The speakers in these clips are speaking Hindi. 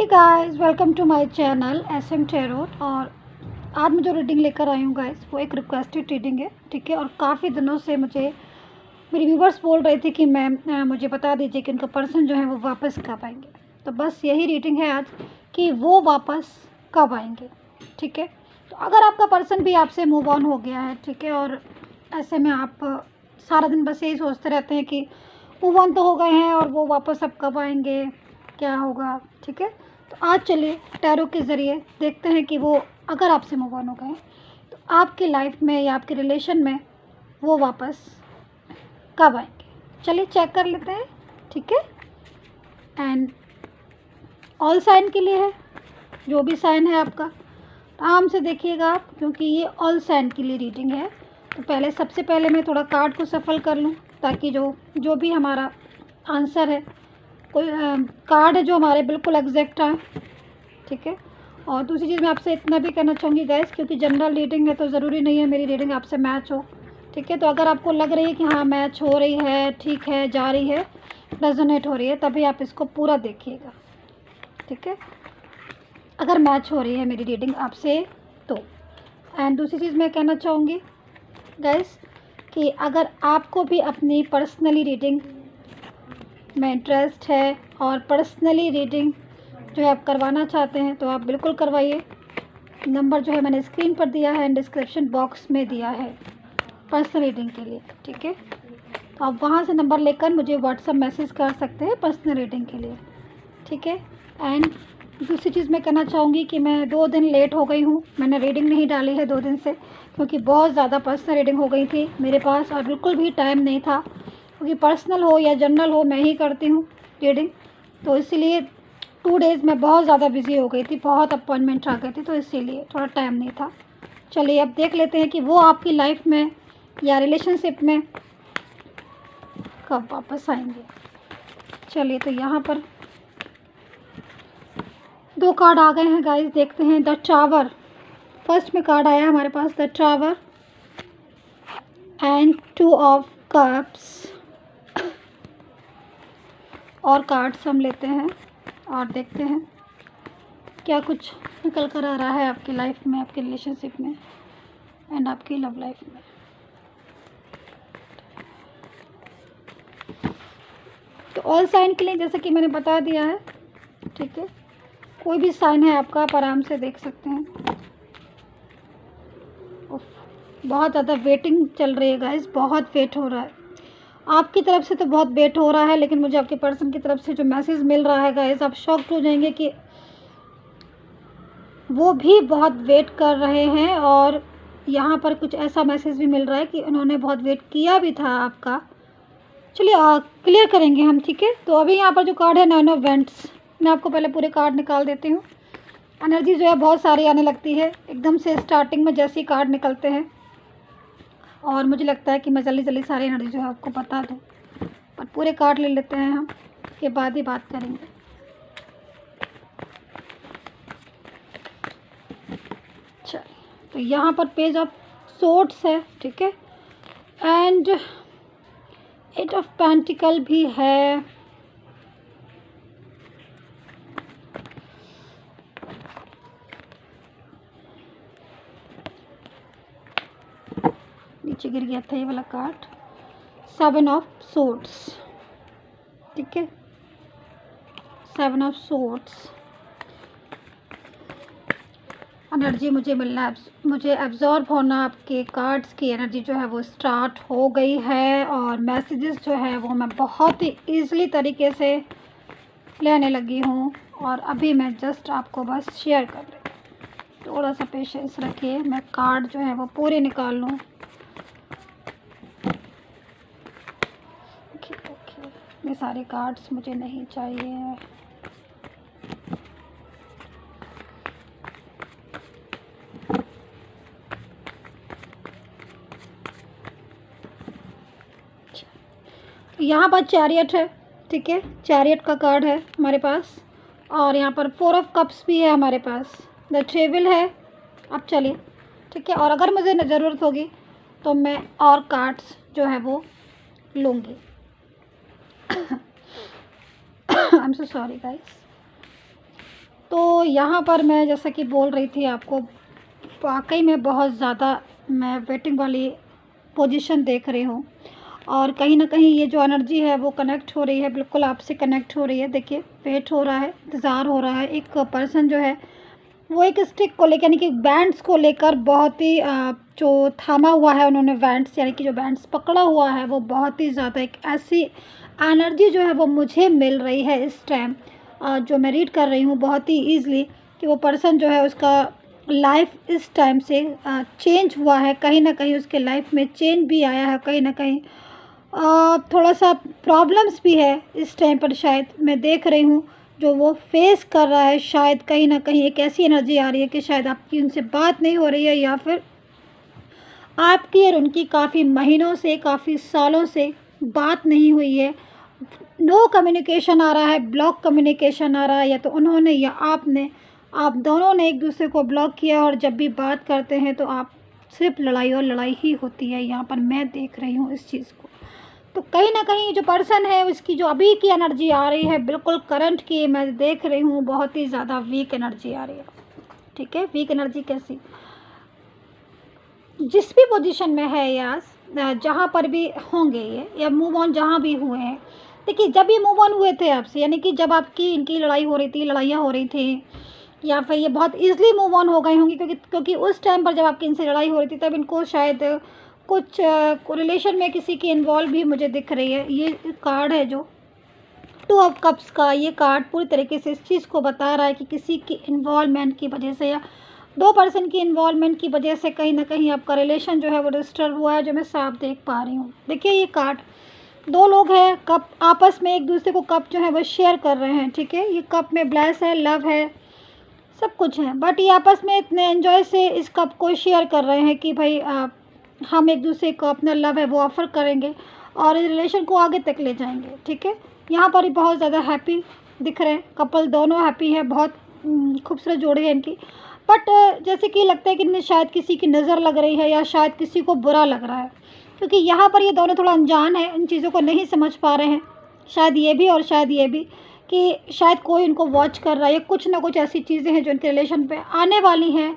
Hey guys, welcome to my channel SM tarot. और आज मैं जो रीडिंग लेकर आई हूँ गाइस, वो एक रिक्वेस्टेड रीडिंग है, ठीक है। और काफ़ी दिनों से मुझे मेरी व्यूवर्स बोल रहे थे कि मैम मुझे बता दीजिए कि उनका पर्सन जो है वो वापस कब आएंगे। तो बस यही रीडिंग है आज कि वो वापस कब आएंगे, ठीक है। तो अगर आपका पर्सन भी आपसे मूव ऑन हो गया है, ठीक है, और ऐसे में आप सारा दिन बस यही सोचते रहते हैं कि मूव ऑन तो हो गए हैं और वो वापस अब कब आएंगे, क्या होगा, ठीक है। तो आज चलिए टैरो के ज़रिए देखते हैं कि वो अगर आपसे मूव ऑन हो गए तो आपकी लाइफ में या आपके रिलेशन में वो वापस कब आएंगे। चलिए चेक कर लेते हैं, ठीक है। एंड ऑल साइन के लिए है, जो भी साइन है आपका आराम से देखिएगा आप, क्योंकि ये ऑल साइन के लिए रीडिंग है। तो सबसे पहले मैं थोड़ा कार्ड को सफल कर लूँ, ताकि जो भी हमारा आंसर है, कोई कार्ड है जो हमारे बिल्कुल एग्जैक्ट आए, ठीक है। और दूसरी चीज़ मैं आपसे इतना भी कहना चाहूँगी गाइस, क्योंकि जनरल रीडिंग है तो ज़रूरी नहीं है मेरी रीडिंग आपसे मैच हो, ठीक है। तो अगर आपको लग रही है कि हाँ मैच हो रही है, ठीक है, जा रही है, रेजोनेट हो रही है, तभी आप इसको पूरा देखिएगा, ठीक है, अगर मैच हो रही है मेरी रीडिंग आपसे तो। एंड दूसरी चीज़ मैं कहना चाहूँगी गाइस कि अगर आपको भी अपनी पर्सनली रीडिंग में इंटरेस्ट है और पर्सनली रीडिंग जो है आप करवाना चाहते हैं तो आप बिल्कुल करवाइए। नंबर जो है मैंने स्क्रीन पर दिया है एंड डिस्क्रिप्शन बॉक्स में दिया है पर्सनल रीडिंग के लिए, ठीक है। तो आप वहाँ से नंबर लेकर मुझे व्हाट्सअप मैसेज कर सकते हैं पर्सनल रीडिंग के लिए, ठीक है। एंड दूसरी चीज़ मैं कहना चाहूँगी कि मैं 2 दिन लेट हो गई हूँ, मैंने रीडिंग नहीं डाली है 2 दिन से, क्योंकि बहुत ज़्यादा पर्सनल रीडिंग हो गई थी मेरे पास और बिल्कुल भी टाइम नहीं था, क्योंकि पर्सनल हो या जनरल हो मैं ही करती हूँ रीडिंग। तो इसीलिए 2 डेज़ में बहुत ज़्यादा बिजी हो गई थी, बहुत अपॉइंटमेंट आ गए थे, तो इसीलिए थोड़ा टाइम नहीं था। चलिए अब देख लेते हैं कि वो आपकी लाइफ में या रिलेशनशिप में कब वापस आएंगे। चलिए तो यहाँ पर 2 कार्ड आ गए हैं गाइस, देखते हैं। द टावर, फर्स्ट में कार्ड आया हमारे पास the tower and 2 of cups. और कार्ड्स हम लेते हैं और देखते हैं क्या कुछ निकल कर आ रहा है आपकी लाइफ में, आपके रिलेशनशिप में एंड आपकी लव लाइफ में। तो ऑल साइन के लिए जैसे कि मैंने बता दिया है, ठीक है, कोई भी साइन है आपका आप आराम से देख सकते हैं। बहुत ज़्यादा वेटिंग चल रही है गाइस, बहुत वेट हो रहा है आपकी तरफ से, तो बहुत वेट हो रहा है, लेकिन मुझे आपके पर्सन की तरफ से जो मैसेज मिल रहा है गाइस, आप शॉक्ड हो जाएंगे कि वो भी बहुत वेट कर रहे हैं। और यहाँ पर कुछ ऐसा मैसेज भी मिल रहा है कि उन्होंने बहुत वेट किया भी था आपका। चलिए क्लियर करेंगे हम, ठीक है। तो अभी यहाँ पर जो कार्ड है 9 ऑफ वेंट्स, मैं आपको पहले पूरे कार्ड निकाल देती हूँ। एनर्जी जो है बहुत सारी आने लगती है एकदम से स्टार्टिंग में जैसे ही कार्ड निकलते हैं, और मुझे लगता है कि मैं जल्दी जल्दी सारी एनर्जी जो है आपको बता दूँ, पर पूरे कार्ड ले लेते हैं हम, के बाद ही बात करेंगे। चलिए तो यहाँ पर पेज ऑफ सोर्ड्स है, ठीक है, एंड 8 ऑफ पेंटिकल भी है, नीचे गिर गया था ये वाला कार्ड, 7 ऑफ सोर्ड्स, ठीक है, 7 ऑफ सोर्ड्स। एनर्जी मुझे मिलना, मुझे एब्जॉर्ब होना आपके कार्ड्स की एनर्जी जो है वो स्टार्ट हो गई है, और मैसेजेस जो है वो मैं बहुत ही ईज़िली तरीके से लेने लगी हूँ। और अभी मैं जस्ट आपको बस शेयर कर रही हूँ, थोड़ा सा पेशेंस रखिए, मैं कार्ड जो है वो पूरे निकाल लूँ। ओके, ये सारे कार्ड्स मुझे नहीं चाहिए। यहाँ पर चैरियट है, ठीक है, चैरियट का कार्ड है हमारे पास, और यहाँ पर 4 ऑफ कप्स भी है हमारे पास, द ट्रेवल है। अब चलिए, ठीक है, और अगर मुझे ज़रूरत होगी तो मैं और कार्ड्स जो है वो लूँगी। I am so sorry guys. तो यहाँ पर मैं जैसा कि बोल रही थी आपको, वाक़ई में बहुत ज़्यादा मैं वेटिंग वाली पोजीशन देख रही हूँ, और कहीं न कहीं ये जो एनर्जी है वो कनेक्ट हो रही है, बिल्कुल आपसे कनेक्ट हो रही है। देखिए, वेट हो रहा है, इंतज़ार हो रहा है। एक पर्सन जो है वो एक स्टिक को लेकर, यानी कि बैंड्स को लेकर बहुत ही जो थामा हुआ है उन्होंने बैंड्स, यानी कि जो बैंड्स पकड़ा हुआ है वो बहुत ही ज़्यादा एक ऐसी एनर्जी जो है वो मुझे मिल रही है इस टाइम, जो मैं रीड कर रही हूँ बहुत ही ईज़िली, कि वो पर्सन जो है उसका लाइफ इस टाइम से चेंज हुआ है। कहीं न कहीं उसके लाइफ में चेंज भी आया है, कहीं न कहीं थोड़ा-सा प्रॉब्लम्स भी है इस टाइम पर, शायद मैं देख रही हूँ जो वो फेस कर रहा है। शायद कहीं न कहीं एक ऐसी एनर्जी आ रही है कि शायद आपकी उनसे बात नहीं हो रही है, या फिर आपकी और उनकी काफ़ी महीनों से, काफ़ी सालों से बात नहीं हुई है। नो कम्युनिकेशन आ रहा है, ब्लॉक कम्युनिकेशन आ रहा है, या तो उन्होंने या आपने, आप दोनों ने एक दूसरे को ब्लॉक किया, और जब भी बात करते हैं तो आप सिर्फ लड़ाई और लड़ाई ही होती है। यहाँ पर मैं देख रही हूँ इस चीज़ को। तो कहीं न कहीं जो पर्सन है उसकी जो अभी की एनर्जी आ रही है, बिल्कुल करंट की मैं देख रही हूँ, बहुत ही ज़्यादा वीक एनर्जी आ रही है। ठीक है, वीक एनर्जी कैसी? जिस भी पोजीशन में है या जहाँ पर भी होंगे ये, या मूव ऑन जहाँ भी हुए हैं, देखिए जब ये मूव ऑन हुए थे आपसे, यानी कि जब आपकी इनकी लड़ाई हो रही थी, लड़ाइयाँ हो रही थी, या फिर ये बहुत ईज़िली मूव ऑन हो गए होंगे, क्योंकि उस टाइम पर जब आपकी इनसे लड़ाई हो रही थी तब इनको शायद कुछ रिलेशन में किसी की इन्वॉल्व भी मुझे दिख रही है। ये कार्ड है जो 2 ऑफ कप्स का, ये कार्ड पूरी तरीके से इस चीज़ को बता रहा है कि किसी की इन्वॉल्वमेंट की वजह से, या 2 पर्सन की इन्वॉल्वमेंट की वजह से कहीं न कहीं आपका रिलेशन जो है वो डिस्टर्ब हुआ है, जो मैं साफ देख पा रही हूँ। देखिए, ये कार्ड 2 लोग हैं, कप आपस में एक दूसरे को कप जो है वो शेयर कर रहे हैं। ठीक है, ये कप में ब्लेस है, लव है, सब कुछ है, बट ये आपस में इतने एन्जॉय से इस कप को शेयर कर रहे हैं कि भाई हम एक दूसरे को अपना लव है वो ऑफ़र करेंगे और इस रिलेशन को आगे तक ले जाएंगे। ठीक है, यहाँ पर ही बहुत ज़्यादा हैप्पी दिख रहे हैं कपल, दोनों हैप्पी है, बहुत खूबसूरत जोड़ी है इनकी। बट जैसे कि लगता है कि इनमें शायद किसी की नज़र लग रही है, या शायद किसी को बुरा लग रहा है, क्योंकि यहाँ पर ये दोनों थोड़ा अनजान है, इन चीज़ों को नहीं समझ पा रहे हैं। शायद ये भी और शायद ये भी, कि शायद कोई उनको वॉच कर रहा है, या कुछ ना कुछ ऐसी चीज़ें हैं जो इनके रिलेशन पे आने वाली हैं,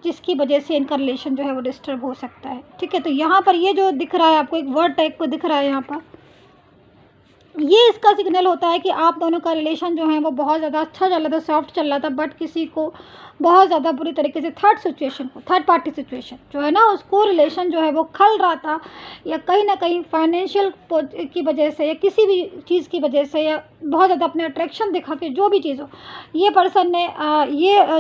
जिसकी वजह से इनका रिलेशन जो है वो डिस्टर्ब हो सकता है। ठीक है, तो यहाँ पर ये जो दिख रहा है आपको, एक वर्ड टाइप को दिख रहा है यहाँ पर, ये इसका सिग्नल होता है कि आप दोनों का रिलेशन जो है वो बहुत ज़्यादा अच्छा चल रहा था, सॉफ्ट चल रहा था, बट किसी को बहुत ज़्यादा बुरी तरीके से थर्ड पार्टी सिचुएशन जो है ना, उसको रिलेशन जो है वो खल रहा था, या कहीं ना कहीं फाइनेंशियल की वजह से, या किसी भी चीज़ की वजह से, या बहुत ज़्यादा अपने अट्रैक्शन दिखा के, जो भी चीज़ हो, ये पर्सन ने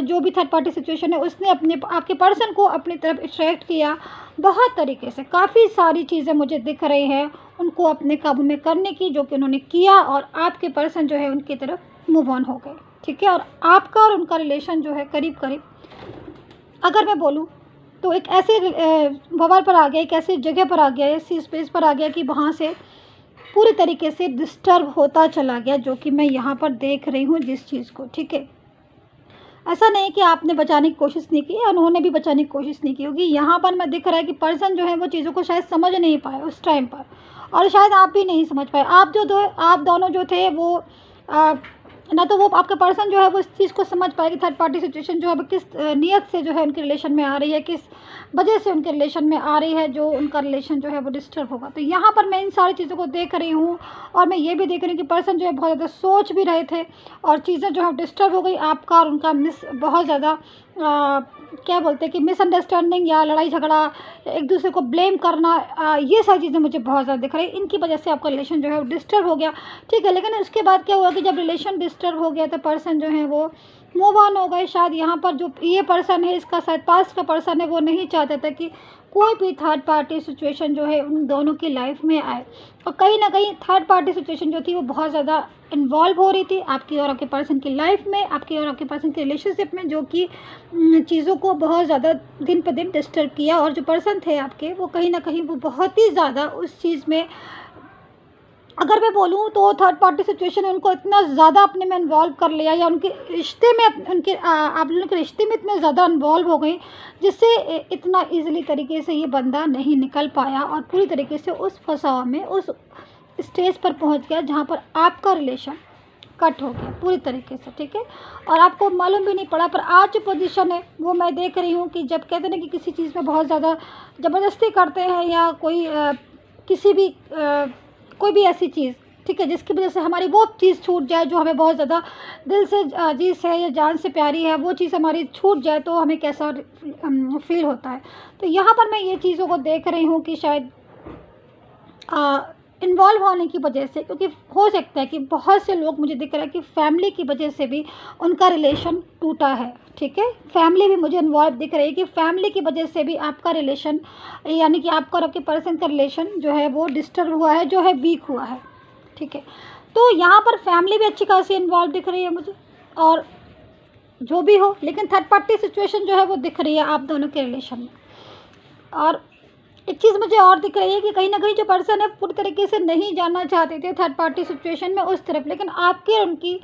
जो भी थर्ड पार्टी सिचुएशन है उसने अपने आपके पर्सन को अपनी तरफ अट्रैक्ट किया बहुत तरीके से। काफ़ी सारी चीज़ें मुझे दिख रही हैं उनको अपने काबू में करने की, जो कि उन्होंने किया, और आपके पर्सन जो है उनकी तरफ मूव ऑन हो गए। ठीक है, और आपका और उनका रिलेशन जो है करीब करीब, अगर मैं बोलूँ तो एक ऐसे भंवर पर आ गया, एक ऐसी जगह पर आ गया, ऐसी स्पेस पर आ गया कि वहाँ से पूरी तरीके से डिस्टर्ब होता चला गया, जो कि मैं यहाँ पर देख रही हूँ जिस चीज़ को। ठीक है, ऐसा नहीं कि आपने बचाने की कोशिश नहीं की, उन्होंने भी बचाने की कोशिश नहीं की होगी। यहाँ पर मैं दिख रहा है कि पर्सन जो है वो चीज़ों को शायद समझ नहीं पाए उस टाइम पर, और शायद आप भी नहीं समझ पाए। आप दोनों जो थे वो ना तो वो आपका पर्सन जो है वो इस चीज़ को समझ पाए कि थर्ड पार्टी सिचुएशन जो है वो किस नीयत से जो है उनके रिलेशन में आ रही है, किस वजह से उनके रिलेशन में आ रही है, जो उनका रिलेशन जो है वो डिस्टर्ब होगा। तो यहाँ पर मैं इन सारी चीज़ों को देख रही हूँ, और मैं ये भी देख रही हूँ कि पर्सन जो है बहुत ज़्यादा सोच भी रहे थे, और चीज़ें जो है डिस्टर्ब हो गई। आपका और उनका बहुत ज़्यादा क्या बोलते हैं कि मिसअंडरस्टैंडिंग, या लड़ाई झगड़ा, एक दूसरे को ब्लेम करना, ये सारी चीज़ें मुझे बहुत ज़्यादा दिख रही है। इनकी वजह से आपका रिलेशन जो है वो डिस्टर्ब हो गया। ठीक है, लेकिन उसके बाद क्या हुआ कि जब रिलेशन डिस्टर्ब हो गया तो पर्सन जो है वो मूव ऑन हो गए। शायद यहाँ पर जो ये पर्सन है, इसका शायद पास्ट का पर्सन है, वो नहीं चाहता था कि कोई भी थर्ड पार्टी सिचुएशन जो है उन दोनों की लाइफ में आए, और कहीं ना कहीं थर्ड पार्टी सिचुएशन जो थी वो बहुत ज़्यादा इन्वॉल्व हो रही थी आपकी और आपके पर्सन की लाइफ में, आपकी और आपके पर्सन की रिलेशनशिप में, जो कि चीज़ों को बहुत ज़्यादा दिन पर दिन डिस्टर्ब किया। और जो पर्सन थे आपके, वो कहीं ना कहीं वो बहुत ही ज़्यादा उस चीज़ में, अगर मैं बोलूँ तो थर्ड पार्टी सिचुएशन ने उनको इतना ज़्यादा अपने में इन्वॉल्व कर लिया, या उनके रिश्ते में आप लोगों के रिश्ते में इतने ज़्यादा इन्वॉल्व हो गई, जिससे इतना इजीली तरीके से ये बंदा नहीं निकल पाया, और पूरी तरीके से उस फंसाव में, उस स्टेज पर पहुंच गया जहां पर आपका रिलेशन कट हो गया पूरी तरीके से, ठीक है। और आपको मालूम भी नहीं पड़ा। पर आज जो पोजीशन है वो मैं देख रही हूँ कि जब कहते हैं ना कि किसी चीज़ में बहुत ज़्यादा ज़बरदस्ती करते हैं या कोई किसी भी कोई भी ऐसी चीज़, ठीक है, जिसकी वजह से हमारी वो चीज़ छूट जाए जो हमें बहुत ज़्यादा दिल से अजीज़ है या जान से प्यारी है, वो चीज़ हमारी छूट जाए तो हमें कैसा फील होता है। तो यहाँ पर मैं ये चीज़ों को देख रही हूँ कि शायद इन्वॉल्व होने की वजह से, क्योंकि हो सकता है कि बहुत से लोग मुझे दिख रहा है कि फैमिली की वजह से भी उनका रिलेशन टूटा है, ठीक है। फैमिली भी मुझे इन्वॉल्व दिख रही है कि फैमिली की वजह से भी आपका रिलेशन, यानी कि आपका और आपके पर्सन का रिलेशन जो है वो डिस्टर्ब हुआ है, जो है वीक हुआ है, ठीक है। तो यहाँ पर फैमिली भी अच्छी खासी इन्वॉल्व दिख रही है मुझे, और जो भी हो, लेकिन थर्ड पार्टी सिचुएशन जो है वो दिख रही है आप दोनों के रिलेशन में। और एक चीज़ मुझे और दिख रही है कि कहीं ना कहीं जो पर्सन है पूरी तरीके से नहीं जाना चाहते थे थर्ड पार्टी सिचुएशन में उस तरफ, लेकिन आपके और उनकी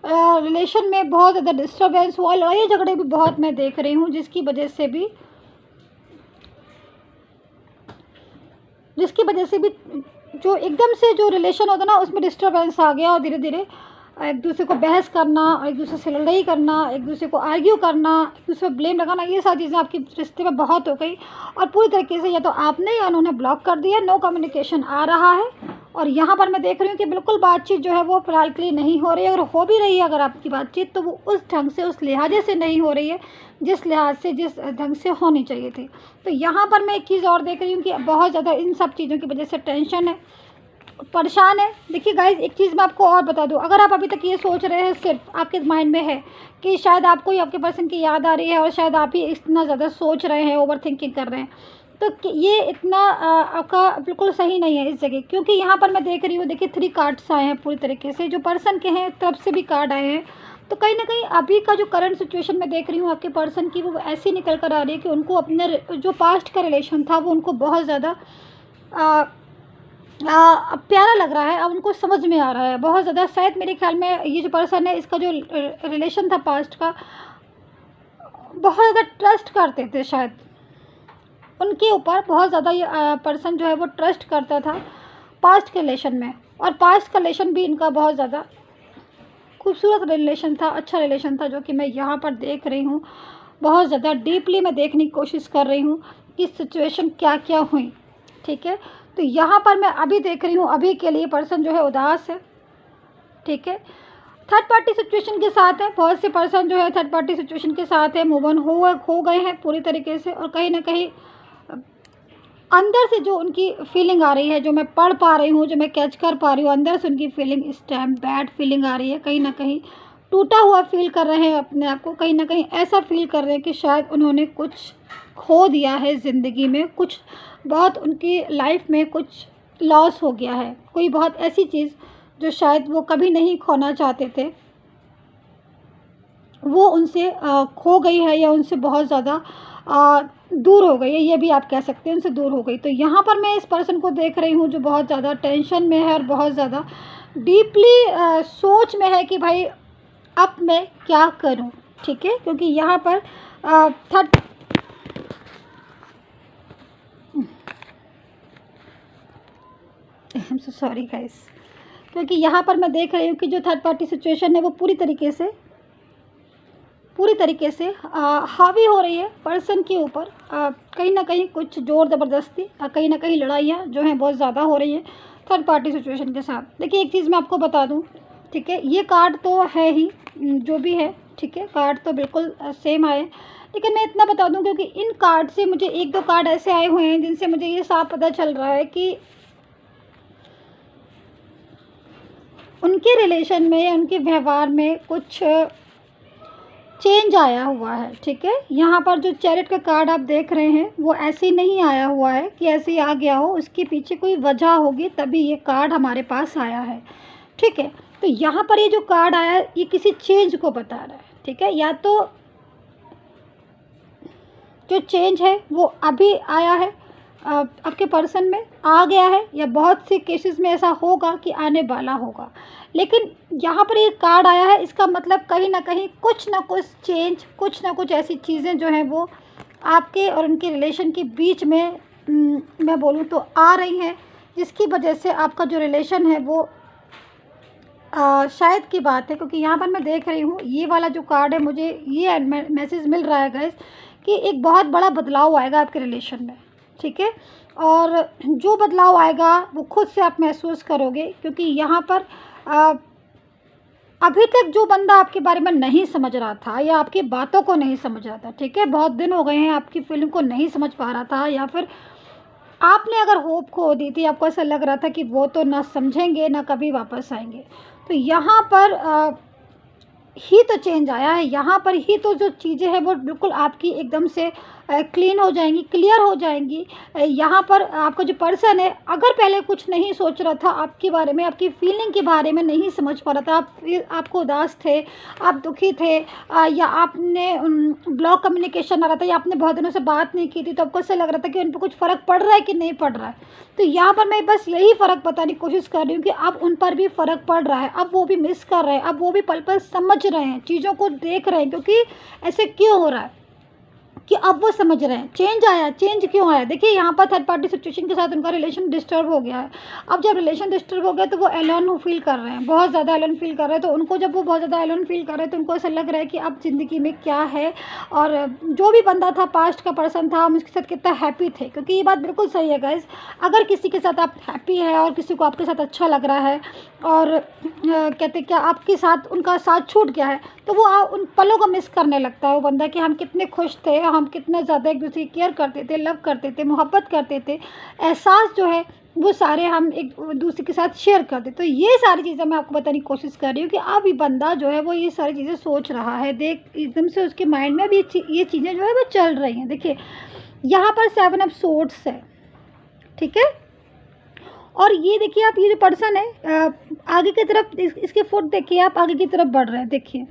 रिलेशन में बहुत ज़्यादा डिस्टर्बेंस हुआ, लड़ाई झगड़े भी बहुत मैं देख रही हूँ, जिसकी वजह से भी जो एकदम से जो रिलेशन होता ना उसमें डिस्टर्बेंस आ गया, और धीरे धीरे एक दूसरे को बहस करना, और एक दूसरे से लड़ाई करना, एक दूसरे को आर्ग्यू करना, एक दूसरे पर ब्लेम लगाना, ये सारी चीज़ें आपके रिश्ते में बहुत हो गई। और पूरी तरीके से या तो आपने या उन्होंने ब्लॉक कर दिया, नो कम्युनिकेशन आ रहा है। और यहाँ पर मैं देख रही हूँ कि बिल्कुल बातचीत जो है वो फिलहाल के लिए नहीं हो रही है, और हो भी रही है अगर आपकी बातचीत तो वो उस ढंग से, उस लिहाजे से नहीं हो रही है जिस लिहाज से, जिस ढंग से होनी चाहिए थी। तो यहाँ पर मैं एक चीज़ और देख रही हूँ कि बहुत ज़्यादा इन सब चीज़ों की वजह से टेंशन है, परेशान है। देखिए गाइज, एक चीज़ मैं आपको और बता दूं, अगर आप अभी तक ये सोच रहे हैं, सिर्फ आपके माइंड में है कि शायद आपको ही आपके पर्सन की याद आ रही है और शायद आप ही इतना ज़्यादा सोच रहे हैं, ओवर थिंकिंग कर रहे हैं, तो ये इतना आपका बिल्कुल सही नहीं है इस जगह। क्योंकि यहाँ पर मैं देख रही हूँ, देखिए 3 कार्ड्स आए हैं पूरी तरीके से, जो पर्सन के हैं तरफ से भी कार्ड आए हैं। तो कहीं ना कहीं अभी का जो करंट सिचुएशन मैं देख रही हूँ आपके पर्सन की, वो ऐसी निकल कर आ रही है कि उनको अपने जो पास्ट का रिलेशन था वो उनको बहुत ज़्यादा प्यारा लग रहा है, अब उनको समझ में आ रहा है बहुत ज़्यादा। शायद मेरे ख्याल में ये जो पर्सन है, इसका जो रिलेशन था पास्ट का, बहुत ज़्यादा ट्रस्ट करते थे शायद उनके ऊपर, बहुत ज़्यादा ये पर्सन जो है वो ट्रस्ट करता था पास्ट के रिलेशन में। और पास्ट का रिलेशन भी इनका बहुत ज़्यादा खूबसूरत रिलेशन था, अच्छा रिलेशन था, जो कि मैं यहाँ पर देख रही हूँ। बहुत ज़्यादा डीपली मैं देखने की कोशिश कर रही हूँ कि सिचुएशन क्या क्या हुई, ठीक है। तो यहाँ पर मैं अभी देख रही हूँ, अभी के लिए पर्सन जो है उदास है, ठीक है, थर्ड पार्टी सिचुएशन के साथ है। बहुत से पर्सन जो है थर्ड पार्टी सिचुएशन के साथ है, मूव ऑन हो गए हैं पूरी तरीके से। और कहीं ना कहीं अंदर से जो उनकी फीलिंग आ रही है, जो मैं पढ़ पा रही हूँ, जो मैं कैच कर पा रही हूँ, अंदर से उनकी फीलिंग इस टाइम बैड फीलिंग आ रही है। कहीं ना कहीं टूटा हुआ फील कर रहे हैं अपने आप को, कहीं ना कहीं ऐसा फील कर रहे हैं कि शायद उन्होंने कुछ खो दिया है ज़िंदगी में, कुछ बहुत उनकी लाइफ में कुछ लॉस हो गया है, कोई बहुत ऐसी चीज़ जो शायद वो कभी नहीं खोना चाहते थे, वो उनसे खो गई है, या उनसे बहुत ज़्यादा दूर हो गई है, ये भी आप कह सकते हैं, उनसे दूर हो गई। तो यहाँ पर मैं इस पर्सन को देख रही हूँ जो बहुत ज़्यादा टेंशन में है और बहुत ज़्यादा डीपली सोच में है कि भाई अब मैं क्या करूँ, ठीक है। क्योंकि यहाँ पर third I am so sorry guys, क्योंकि यहाँ पर मैं देख रही हूँ कि जो थर्ड पार्टी सिचुएशन है वो पूरी तरीके से हावी हो रही है पर्सन के ऊपर। कहीं ना कहीं कुछ ज़ोर ज़बरदस्ती, कहीं ना कहीं लड़ाइयाँ जो हैं बहुत ज़्यादा हो रही हैं थर्ड पार्टी सिचुएशन के साथ। देखिए एक चीज़ मैं आपको बता दूँ, ठीक है, ये कार्ड तो है ही जो भी है, ठीक है, कार्ड तो बिल्कुल सेम आए, लेकिन मैं इतना बता दूँ क्योंकि इन कार्ड से मुझे 1-2 कार्ड ऐसे आए हुए हैं जिनसे मुझे ये साफ पता चल रहा है कि उनके रिलेशन में या उनके व्यवहार में कुछ चेंज आया हुआ है, ठीक है। यहाँ पर जो चैरिट का कार्ड आप देख रहे हैं वो ऐसे ही नहीं आया हुआ है कि ऐसे ही आ गया हो, उसके पीछे कोई वजह होगी तभी ये कार्ड हमारे पास आया है, ठीक है। तो यहाँ पर ये जो कार्ड आया है ये किसी चेंज को बता रहा है, ठीक है। या तो जो चेंज है वो अभी आया है, आपके पर्सन में आ गया है, या बहुत से केसेस में ऐसा होगा कि आने वाला होगा। लेकिन यहाँ पर एक कार्ड आया है, इसका मतलब कहीं ना कहीं कुछ ना कुछ चेंज, कुछ ना कुछ ऐसी चीज़ें जो हैं वो आपके और उनके रिलेशन के बीच में मैं बोलूँ तो आ रही हैं, जिसकी वजह से आपका जो रिलेशन है वो शायद की बात है, क्योंकि यहाँ पर मैं देख रही हूँ ये वाला जो कार्ड है, मुझे ये मैसेज मिल रहा है गाइस कि एक बहुत बड़ा बदलाव आएगा आपके रिलेशन में, ठीक है। और जो बदलाव आएगा वो खुद से आप महसूस करोगे, क्योंकि यहाँ पर अभी तक जो बंदा आपके बारे में नहीं समझ रहा था या आपकी बातों को नहीं समझ रहा था, ठीक है, बहुत दिन हो गए हैं आपकी फीलिंग को नहीं समझ पा रहा था, या फिर आपने अगर होप खो दी थी, आपको ऐसा लग रहा था कि वो तो ना समझेंगे ना कभी वापस आएंगे, तो यहाँ पर ही तो चेंज आया है। यहाँ पर ही तो जो चीज़ें हैं वो बिल्कुल आपकी एकदम से क्लीन हो जाएंगी, क्लियर हो जाएंगी। यहाँ पर आपका जो पर्सन है, अगर पहले कुछ नहीं सोच रहा था आपके बारे में, आपकी फीलिंग के बारे में नहीं समझ पा रहा था, आपको उदास थे, आप दुखी थे, या आपने ब्लॉक कम्युनिकेशन आ रहा था, या आपने बहुत दिनों से बात नहीं की थी, तो आपको ऐसा लग रहा था कि उन पर कुछ फ़र्क पड़ रहा है कि नहीं पड़ रहा है। तो यहाँ पर मैं बस यही फ़र्क बताने की कोशिश कर रही हूँ कि अब उन पर भी फ़र्क पड़ रहा है, अब वो भी मिस कर रहे हैं, अब वो भी पल पल समझ रहे हैं, चीज़ों को देख रहे हैं, क्योंकि ऐसे क्यों हो रहा है कि अब वो समझ रहे हैं। चेंज आया, चेंज क्यों आया? देखिए यहाँ पर थर्ड पार्टी सिचुएशन के साथ उनका रिलेशन डिस्टर्ब हो गया है। अब जब रिलेशन डिस्टर्ब हो गया तो वो एलोन फील कर रहे हैं, बहुत ज़्यादा एलोन फील कर रहे हैं। तो उनको जब वो बहुत ज़्यादा एलोन फील कर रहे हैं तो उनको ऐसा लग रहा है कि अब ज़िंदगी में क्या है, और जो भी बंदा था, पास्ट का पर्सन था, हम उसके साथ कितना हैप्पी थे। क्योंकि ये बात बिल्कुल सही है गाइज, अगर किसी के साथ आप हैप्पी है और किसी को आपके साथ अच्छा लग रहा है, और कहते क्या आपके साथ उनका साथ छूट गया है, तो वो उन पलों को मिस करने लगता है वो बंदा कि हम कितने खुश थे, हम कितना ज़्यादा एक दूसरे की केयर करते थे, लव करते थे, मोहब्बत करते थे, एहसास जो है वो सारे हम एक दूसरे के साथ शेयर करते। तो ये सारी चीज़ें मैं आपको बताने की कोशिश कर रही हूँ कि अब ये बंदा जो है वो ये सारी चीज़ें सोच रहा है, देख एकदम से उसके माइंड में भी ये चीज़ें जो है वो चल रही हैं। देखिए यहाँ पर 7 ऑफ सोर्ड्स है, ठीक है, और ये देखिए आप, ये जो पर्सन है आगे की तरफ इसके फुट देखिए, आप आगे की तरफ बढ़ रहे हैं, देखिए,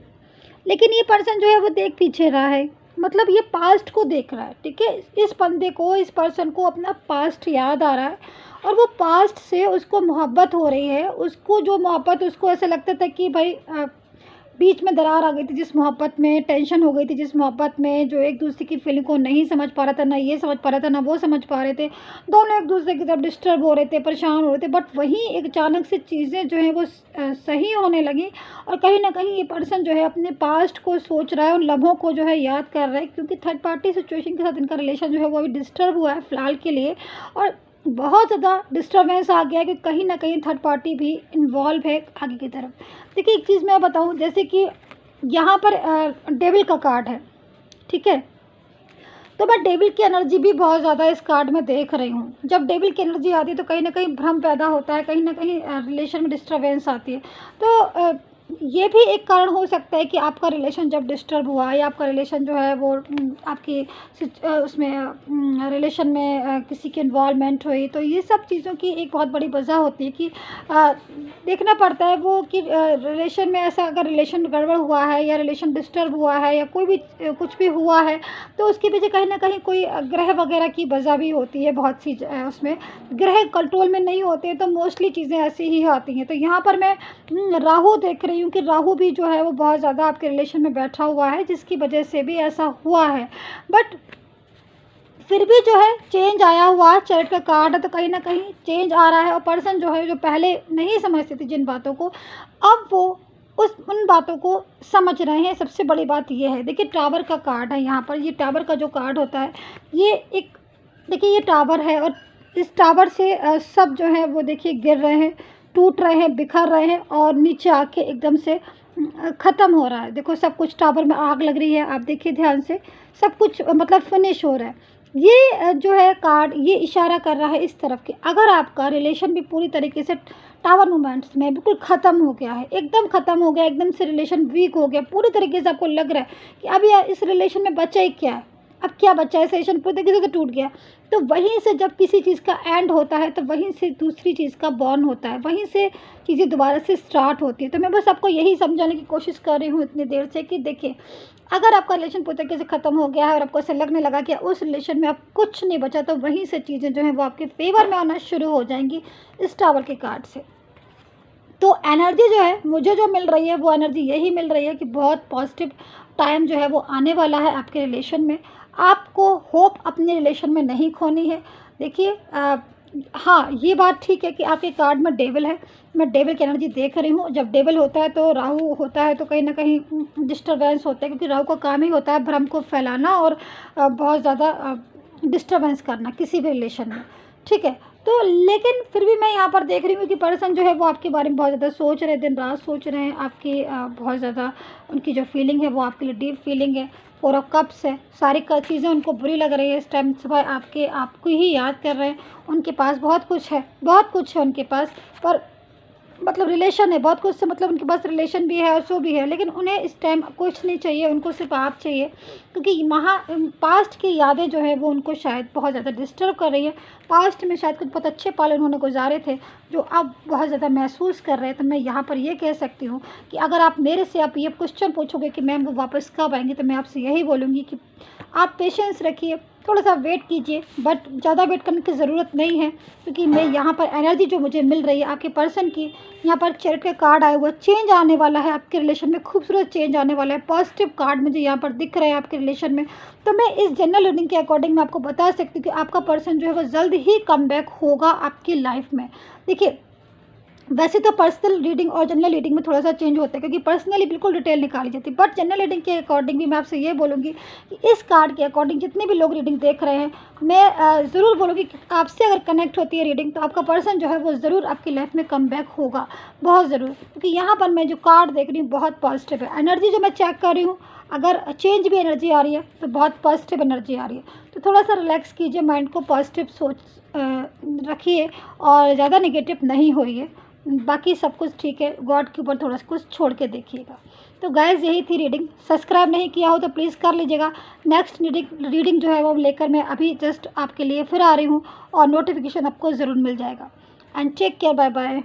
लेकिन ये पर्सन जो है वो देख पीछे रहा है, मतलब ये पास्ट को देख रहा है, ठीक है। इस बंदे को, इस पर्सन को अपना पास्ट याद आ रहा है, और वो पास्ट से उसको मोहब्बत हो रही है। उसको जो मोहब्बत, उसको ऐसा लगता था कि भाई बीच में दरार आ गई थी जिस मोहब्बत में, टेंशन हो गई थी जिस मोहब्बत में, जो एक दूसरे की फीलिंग को नहीं समझ पा रहा था, ना ये समझ पा रहा था ना वो समझ पा रहे थे, दोनों एक दूसरे की तरफ डिस्टर्ब हो रहे थे, परेशान हो रहे थे। बट वहीं एक अचानक से चीज़ें जो हैं वो सही होने लगी, और कहीं ना कहीं ये पर्सन जो है अपने पास्ट को सोच रहा है, उन लम्हों को जो है याद कर रहा है, क्योंकि थर्ड पार्टी सिचुएशन के साथ इनका रिलेशन जो है वो अभी डिस्टर्ब हुआ है फ़िलहाल के लिए, और बहुत ज़्यादा डिस्टर्बेंस आ गया है कि कहीं ना कहीं थर्ड पार्टी भी इन्वॉल्व है आगे की तरफ। देखिए एक चीज़ मैं बताऊं, जैसे कि यहाँ पर डेविल का कार्ड है, ठीक है, तो मैं डेविल की एनर्जी भी बहुत ज़्यादा इस कार्ड में देख रही हूँ। जब डेविल की एनर्जी आती है तो कहीं ना कहीं भ्रम पैदा होता है, कहीं ना कहीं रिलेशन में डिस्टर्बेंस आती है। तो ये भी एक कारण हो सकता है कि आपका रिलेशन जब डिस्टर्ब हुआ, या आपका रिलेशन जो है वो आपकी उसमें रिलेशन में किसी की इन्वॉल्वमेंट हुई, तो ये सब चीज़ों की एक बहुत बड़ी वजह होती है कि देखना पड़ता है वो कि रिलेशन में ऐसा अगर रिलेशन गड़बड़ हुआ है, या रिलेशन डिस्टर्ब हुआ है, या कोई भी कुछ भी हुआ है, तो उसके पीछे कहीं ना कहीं कोई ग्रह वगैरह की वजह भी होती है। बहुत सी उसमें ग्रह कंट्रोल में नहीं होते तो मोस्टली चीज़ें ऐसी ही आती हैं। तो यहाँ पर मैं राहु देख रही हूँ कि राहु भी जो है वो बहुत ज़्यादा आपके रिलेशन में बैठा हुआ है, जिसकी वजह से भी ऐसा हुआ है। बट फिर भी जो है चेंज आया हुआ है, चैरिट का कार्ड है, तो कहीं ना कहीं चेंज आ रहा है, और पर्सन जो है जो पहले नहीं समझते थे जिन बातों को, अब वो उन बातों को समझ रहे हैं। सबसे बड़ी बात ये है, देखिए टावर का कार्ड है यहाँ पर। ये टावर का जो कार्ड होता है, ये एक, देखिए ये टावर है, और इस टावर से सब जो है वो देखिए गिर रहे हैं, टूट रहे हैं, बिखर रहे हैं, और नीचे आके एकदम से ख़त्म हो रहा है। देखो सब कुछ, टावर में आग लग रही है, आप देखिए ध्यान से, सब कुछ मतलब फिनिश हो रहा है। ये जो है कार्ड, ये इशारा कर रहा है इस तरफ कि अगर आपका रिलेशन भी पूरी तरीके से टावर मोमेंट्स में बिल्कुल ख़त्म हो गया है, एकदम ख़त्म हो गया, एकदम से रिलेशन वीक हो गया, पूरी तरीके से आपको लग रहा है कि अब यार इस रिलेशन में बचा ही क्या है, अब क्या बचा है, रिलेशन पूरी तरीके से तो टूट गया, तो वहीं से जब किसी चीज़ का एंड होता है तो वहीं से दूसरी चीज़ का बॉर्न होता है, वहीं से चीज़ें दोबारा से स्टार्ट होती है। तो मैं बस आपको यही समझाने की कोशिश कर रही हूँ इतनी देर से कि देखिए, अगर आपका रिलेशन पूरी तरीके से ख़त्म हो गया है और आपको ऐसा लगने लगा कि उस रिलेशन में अब कुछ नहीं बचा, तो वहीं से चीज़ें जो हैं वो आपके फेवर में आना शुरू हो जाएंगी इस टावर के कार्ड से। तो एनर्जी जो है मुझे जो मिल रही है वो एनर्जी यही मिल रही है कि बहुत पॉजिटिव टाइम जो है वो आने वाला है आपके रिलेशन में। आपको होप अपने रिलेशन में नहीं खोनी है। देखिए हाँ, ये बात ठीक है कि आपके कार्ड में डेविल है, मैं डेविल की एनर्जी देख रही हूँ। जब डेविल होता है तो राहु होता है, तो कहीं न कहीं डिस्टर्बेंस होता है, क्योंकि राहु का काम ही होता है भ्रम को फैलाना और बहुत ज़्यादा डिस्टर्बेंस करना किसी भी रिलेशन में, ठीक है। तो लेकिन फिर भी मैं यहाँ पर देख रही हूँ कि पर्सन जो है वो आपके बारे में बहुत ज़्यादा सोच रहे हैं, दिन रात सोच रहे हैं। आपकी बहुत ज़्यादा उनकी जो फीलिंग है वो आपके लिए डीप फीलिंग है। 4 ऑफ कप्स है, सारी चीज़ें उनको बुरी लग रही है इस टाइम, सुबह आपको ही याद कर रहे हैं। उनके पास बहुत कुछ है, बहुत कुछ है उनके पास, पर मतलब रिलेशन है, बहुत कुछ से मतलब उनके पास रिलेशन भी है और सो भी है, लेकिन उन्हें इस टाइम कुछ नहीं चाहिए, उनको सिर्फ आप चाहिए। क्योंकि पास्ट की यादें जो है वो उनको शायद बहुत ज़्यादा डिस्टर्ब कर रही है। पास्ट में शायद कुछ बहुत अच्छे पल उन्होंने गुजारे थे जो अब बहुत ज़्यादा महसूस कर रहे हैं। तो मैं यहाँ पर ये कह सकती हूँ कि अगर आप मेरे से आप ये क्वेश्चन पूछोगे कि मैम वो वापस कब आएंगे, तो मैं आपसे यही बोलूँगी कि आप पेशेंस रखिए, थोड़ा सा वेट कीजिए, बट ज़्यादा वेट करने की ज़रूरत नहीं है। क्योंकि मैं यहाँ पर एनर्जी जो मुझे मिल रही है आपके पर्सन की, यहाँ पर चैरिट का कार्ड आया हुआ, चेंज आने वाला है आपके रिलेशन में, खूबसूरत चेंज आने वाला है। पॉजिटिव कार्ड मुझे यहाँ पर दिख रहे हैं आपके रिलेशन में। तो मैं इस जनरल रीडिंग के अकॉर्डिंग मैं आपको बता सकती हूँ कि आपका पर्सन जो है वो जल्द ही कम बैक होगा आपकी लाइफ में। देखिए, वैसे तो पर्सनल रीडिंग और जनरल रीडिंग में थोड़ा सा चेंज होता है, क्योंकि पर्सनली बिल्कुल डिटेल निकाली जाती है, बट जनरल रीडिंग के अकॉर्डिंग भी मैं आपसे ये बोलूँगी कि इस कार्ड के अकॉर्डिंग जितने भी लोग रीडिंग देख रहे हैं, मैं ज़रूर बोलूँगी कि आपसे अगर कनेक्ट होती है रीडिंग, तो आपका पर्सन जो है वो ज़रूर आपकी लाइफ में कम बैक होगा, बहुत ज़रूर। क्योंकि यहाँ पर मैं जो कार्ड देख रही हूँ बहुत पॉजिटिव है एनर्जी जो मैं चेक कर रही हूँ। अगर चेंज भी एनर्जी आ रही है तो बहुत पॉजिटिव एनर्जी आ रही है। तो थोड़ा सा रिलैक्स कीजिए, माइंड को पॉजिटिव सोच रखिए और ज़्यादा निगेटिव नहीं होइए। बाकी सब कुछ ठीक है, गॉड के ऊपर थोड़ा सा कुछ छोड़ के देखिएगा। तो गाइज़ यही थी रीडिंग। सब्सक्राइब नहीं किया हो तो प्लीज़ कर लीजिएगा। नेक्स्ट रीडिंग जो है वो लेकर मैं अभी जस्ट आपके लिए फिर आ रही हूँ, और नोटिफिकेशन आपको ज़रूर मिल जाएगा। And take care, bye bye.